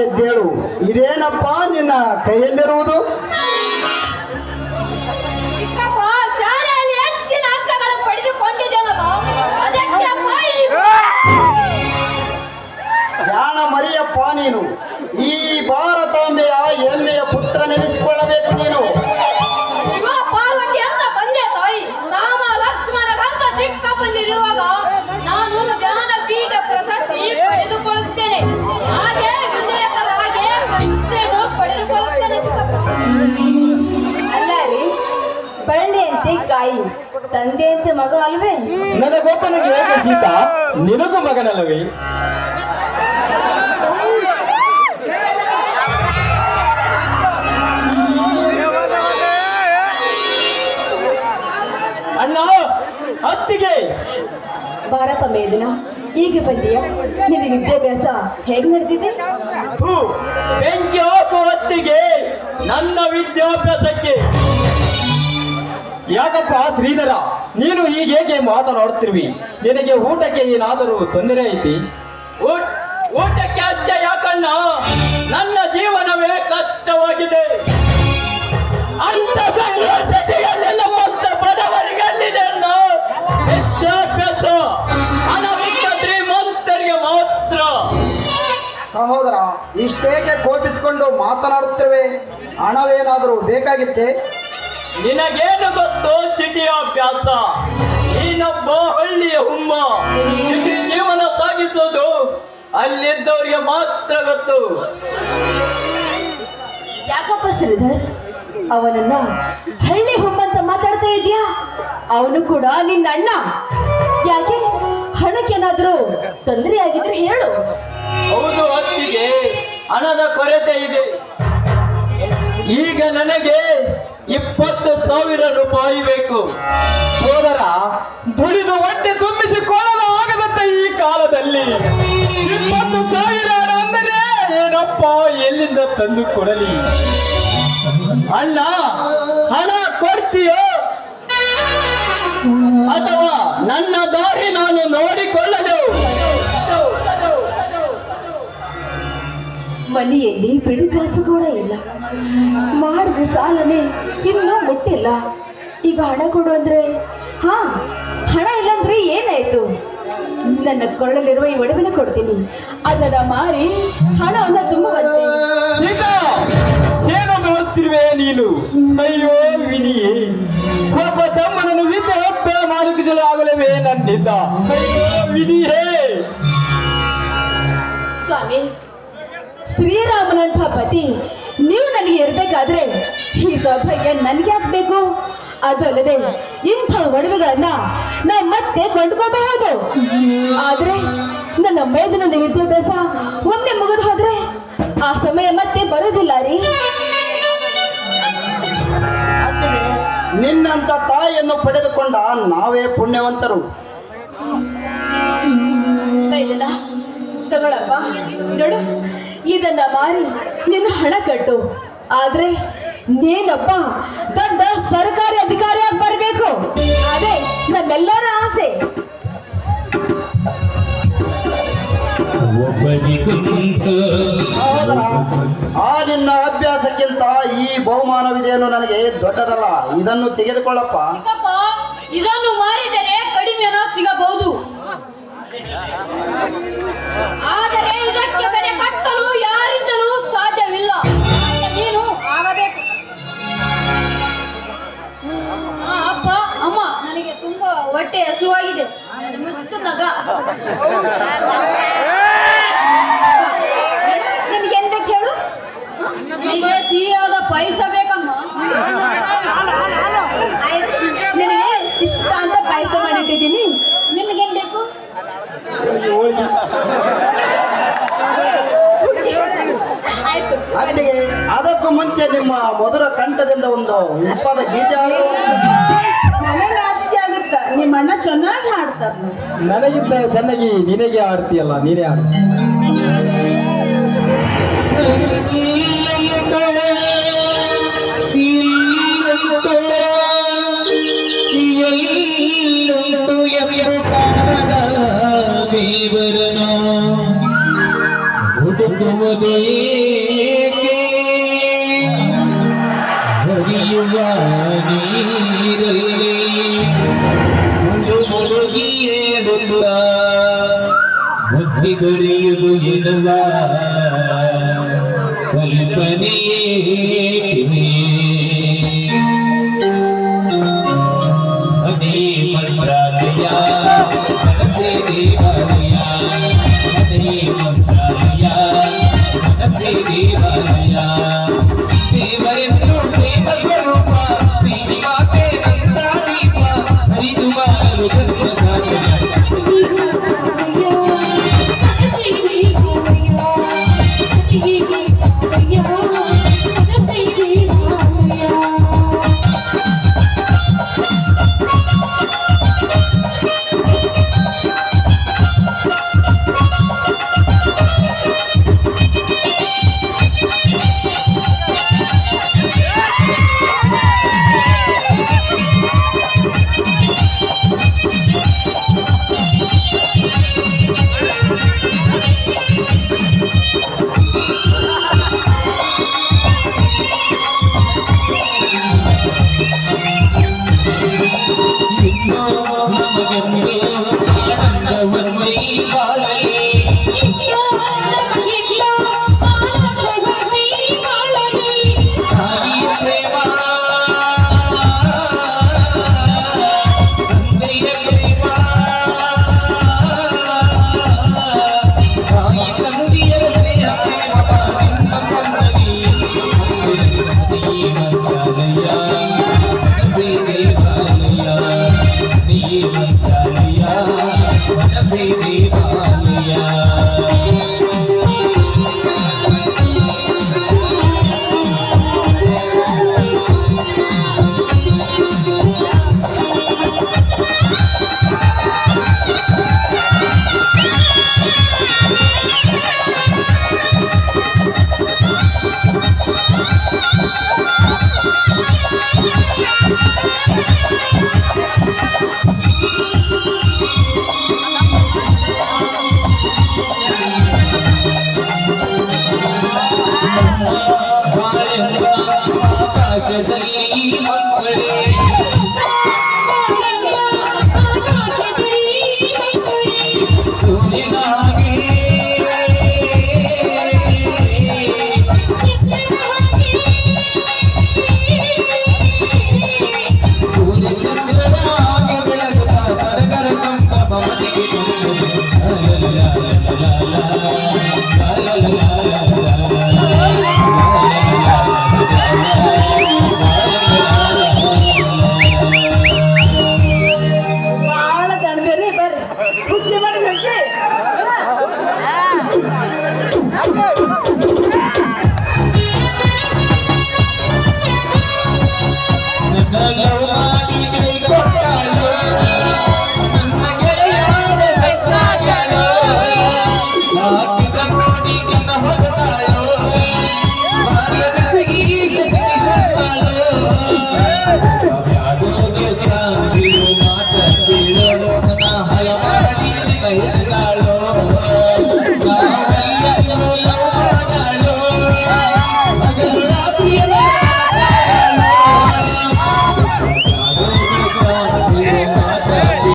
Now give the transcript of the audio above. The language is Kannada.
ಎದ್ದೇಳು. ಇದೇನಪ್ಪ ನಿನ್ನ ಕೈಯಲ್ಲಿರುವುದು? ಚಿಕ್ಕಪ್ಪ ಶಾಲೆಯಲ್ಲಿ ಹೆಚ್ಚಿನ ಅಂಕಗಳನ್ನು ಪಡೆದುಕೊಂಡಿದ್ದೆನಲ್ಲ, ಅದಕ್ಕೆ ಅಪ್ಪ ಜಾಣ ಮರಿಯಪ್ಪ ನೀನು. ಈ ಭಾರತಾಂಬೆಯ ಹೆಮ್ಮೆಯ ಪುತ್ರನೆನಿಸಿಕೊಳ್ಳಬೇಕು ನೀನು. ಶಿವ ಪಾರ್ವತಿ ಅಂತ ಬಂದೆ ತಾಯಿ, ರಾಮ ಲಕ್ಷ್ಮಣರಂತ ಚಿಕ್ಕಪ್ಪನಿರುವಾಗ ನಾನು ಜ್ಞಾನ ಪೀಠ ಪ್ರಶಸ್ತಿ ಪಡೆದುಕೊಳ್ಳುತ್ತೇನೆ. ಹಾಗೆ ವಿಜಯಕರ ಹಾಗೆ ಪಡೆದುಕೊಳ್ಳುತ್ತೇನೆ ಚಿಕ್ಕಪ್ಪ. ಅಲ್ಲ ರೀ, ಬಳ್ಳಿಯಂತೆ ಕಾಯಿ, ತಂದೆಯಂತೆ ಮಗ ಅಲ್ವೇ? ನನಗೊಬ್ಬನಿಗೆ ಏಕೆ ಸೀತಾ, ನಿನಗೂ ಮಗನಲ್ಲವೇ? ಅಣ್ಣ, ಅತ್ತಿಗೆ ಬಾರಪ್ಪ ಮೇದಿನ, ಈಗ ಬಂದೀಯ? ನಿನ್ನ ವಿದ್ಯಾಭ್ಯಾಸ ಹೇಗೆ ನಡೆದಿದೆ? ಥು, ಬೆಂಕಿ ಹಾಕು ಅತ್ತಿಗೆ ನನ್ನ ವಿದ್ಯಾಭ್ಯಾಸಕ್ಕೆ. ಯಾಕಪ್ಪ ಶ್ರೀಧರ, ನೀನು ಹೀಗೇಕೆ ಮಾತನಾಡುತ್ತಿರುವಿ? ನಿನಗೆ ಊಟಕ್ಕೆ ಏನಾದರೂ ತೊಂದರೆ ಐತಿ? ಊಟಕ್ಕೆ ಅಷ್ಟೇ ಯಾಕಣ್ಣ, ನನ್ನ ಜೀವನವೇ ಕಷ್ಟವಾಗಿದೆ. ಅಂತ ಸಂಘಟನೆಯಲ್ಲಿ ನಮ್ಮಂತ ಬಡವರಿಗಲ್ಲಿದೆ ಅಣ್ಣ ವಿದ್ಯಾಭ್ಯಾಸ. ಹಣವಿಕ್ಕ ಶ್ರೀಮಂತರಿಗೆ ಮಾತ್ರ. ಸಹೋದರ, ಇಷ್ಟೇಕೆ ಕೋಪಿಸಿಕೊಂಡು ಮಾತನಾಡುತ್ತಿರುವೆ? ಹಣವೇನಾದರೂ ಬೇಕಾಗಿತ್ತೆ? ನಿನಗೇನು ಗೊತ್ತು ಸಿಟಿಯ ಅಭ್ಯಾಸ? ನೀನೊಬ್ಬ ಹಳ್ಳಿಯ ಹುಮ್ಮ. ಸಿಟಿ ಜೀವನ ಸಾಗಿಸೋದು ಅಲ್ಲಿದ್ದವರಿಗೆ ಮಾತ್ರ ಗೊತ್ತು. ಯಾಕಪ್ಪ ಶ್ರೀಧರ್, ಅವನನ್ನ ಹಳ್ಳಿ ಹುಮ್ಮಂತ ಮಾತಾಡ್ತಾ ಇದೀಯಾ? ಅವನು ಕೂಡ ನಿನ್ನ ಅಣ್ಣ. ಯಾಕೆ ಹಣಕ್ಕೇನಾದ್ರೂ ತೊಂದರೆ ಆಗಿದ್ರೆ ಹೇಳು. ಹೌದು ಅತ್ತಿಗೆ, ಹಣದ ಕೊರತೆ ಇದೆ. ಈಗ ನನಗೆ 20,000 ರೂಪಾಯಿ ಬೇಕು. ಸೋದರ, ದುಡಿದು ಹೊಟ್ಟೆ ತುಂಬಿಸಿಕೊಳ್ಳಲು ಆಗದಂತ ಈ ಕಾಲದಲ್ಲಿ 20,000 ಅಂದರೆ ಏನಪ್ಪ, ಎಲ್ಲಿಂದ ತಂದು ಕೊಡಲಿ? ಅಣ್ಣ, ಹಣ ಕೊಡ್ತೀಯೋ ಅಥವಾ ನನ್ನ ದಾರಿ ನಾನು ನೋಡಿಕೊಳ್ಳಲು? ಮನೆಯಲ್ಲಿ ಬಿಡುಗಾಸು ಕೂಡ ಇಲ್ಲ. ಮಾಡಿದ ಸಾಲನೆ ಇನ್ನೂ ಮುಟ್ಟಿಲ್ಲ. ಈಗ ಹಣ ಕೊಡು ಅಂದ್ರೆ, ಹಾ, ಹಣ ಇಲ್ಲಂದ್ರೆ ಏನಾಯ್ತು? ನನ್ನ ಕೊಳ್ಳಲಿರುವ ಈ ಒಡವೆನ ಕೊಡ್ತೀನಿ, ಅದನ್ನ ಮಾರಿ ಹಣವನ್ನ ತುಂಬುವಂತೆ. ಸೀತಾ, ಏನು ನೋಡ್ತಿರುವೆ ನೀನು? ಅಯ್ಯೋ ವಿಧಿಯೇ, ಒಬ್ಬ ತಮ್ಮನನ್ನು ವಿದ್ಯಾಭ್ಯಾಸ ಮಾಡಿಸಲಾಗಲವೇ ನನ್ನಿಂದ? ಅಯ್ಯೋ ವಿಧಿಯೇ. ಸ್ವಾಮಿ, ಶ್ರೀರಾಮನಂಥ ಪತಿ ನೀವು ನನಗೆ ಇರಬೇಕಾದ್ರೆ ಈ ಸೌಭಾಗ್ಯ ನನಗೆ ಆಗ್ಬೇಕು. ಅದಲ್ಲದೆ ಇಂಥ ಒಡವೆಗಳನ್ನ ನಾವು ಮತ್ತೆ ಕೊಂಡ್ಕೋಬಹುದು. ಆದ್ರೆ ನನ್ನ ಮೇದಿನ ವಿದ್ಯಾಭ್ಯಾಸ ಒಮ್ಮೆ ಮುಗಿದು ಹೋದ್ರೆ ಆ ಸಮಯ ಮತ್ತೆ ಬರೋದಿಲ್ಲ ರೀ. ನಿನ್ನಂತ ತಾಯಿಯನ್ನು ಪಡೆದುಕೊಂಡ ನಾವೇ ಪುಣ್ಯವಂತರು. ಮೇದಿನ, ತಗೊಳಪ್ಪ, ನೋಡು, ಇದನ್ನ ಮಾರಿ ನೀನು ಹಣ ಕಟ್ಟು. ಆದ್ರೆ ನೀನೊಬ್ಬ ದೊಡ್ಡ ಸರ್ಕಾರಿ ಅಧಿಕಾರಿಯಾಗಿ ಬರಬೇಕು. ಅದೇ ನಮ್ಮೆಲ್ಲರ ಆಸೆ. ಸಹೋದರ, ಆ ನಿನ್ನ ಅಭ್ಯಾಸಕ್ಕಿಂತ ಈ ಬಹುಮಾನವಿದೆಯನ್ನು ನನಗೆ ದೊಡ್ಡದಲ್ಲ. ಇದನ್ನು ತೆಗೆದುಕೊಳ್ಳಪ್ಪ. ಚಿಕ್ಕಪ್ಪ, ಇದನ್ನು ಮಾರಿದರೆ ಕಡಿಮೆ ಹಣ ಸಿಗಬಹುದು, ಆದರೆ ಇದಕ್ಕೆ ಬೆಲೆ ಕಟ್ಟಲು ಯಾರಿಂದಲೂ ಸಾಧ್ಯವಿಲ್ಲ. ಹಾಗೆ ನೀನು ಆಗಬೇಕು. ಅಪ್ಪ, ಅಮ್ಮ, ನನಗೆ ತುಂಬಾ ಹೊಟ್ಟೆ ಹಸುವಾಗಿದೆ. ಮುತ್ತು ನಗ ನಿನಗೆಂತ ಕೇಳು? ನನಗೆ ಸಿಹಿಯಾದ ಪಾಯಸ ಬೇಕಮ್ಮ. ಆಯ್ತು, ನಿನಗೆ ಇಷ್ಟ ಅಂತ ಪಾಯಸ ಮಾಡಿಟ್ಟಿದ್ದೀನಿ. ನಿಮ್ಗೇನ್ ಬೇಕು? ಆಯ್ತು. ಅಲ್ಲಿಗೆ ಅದಕ್ಕೂ ಮುಂಚೆ ನಿಮ್ಮ ಮಧುರ ಕಂಠದಿಂದ ಒಂದು ಉಪ್ಪದ ಗೀತೆ ಹಾಡು. ನನಗೆ ಆಸೆ ಆಗುತ್ತ, ನಿಮ್ಮ ಅಣ್ಣ ಚೆನ್ನಾಗಿ ಹಾಡ್ತಾರ. ನನಗಿಂತ ಚೆನ್ನಾಗಿ ನಿನಗೆ ಆಡ್ತೀಯಲ್ಲ, ನೀನೇ ಆಡು. ದೇವರನ ಮುಳುಗುವುದು ಏಕೆ ಹರಿಯುವ ನೀರಲ್ಲಿ ಮುಳುಗಿ ಏಳುತ್ತ ಬುದ್ಧಿ ದೊರೆಯುವುದು ಎನ್ನುವ ಕಲ್ಪನೆಯೇ ಅದೇ ಮಂತ್ರಾಲಯ ಮನಸ್ಸೇ ದೇವಾಲಯ ಅದೇ ಮಂತ್ರಾಲಯ ಮನಸ್ಸೇ ದೇವಾಲಯ ದೇವರಿಂದ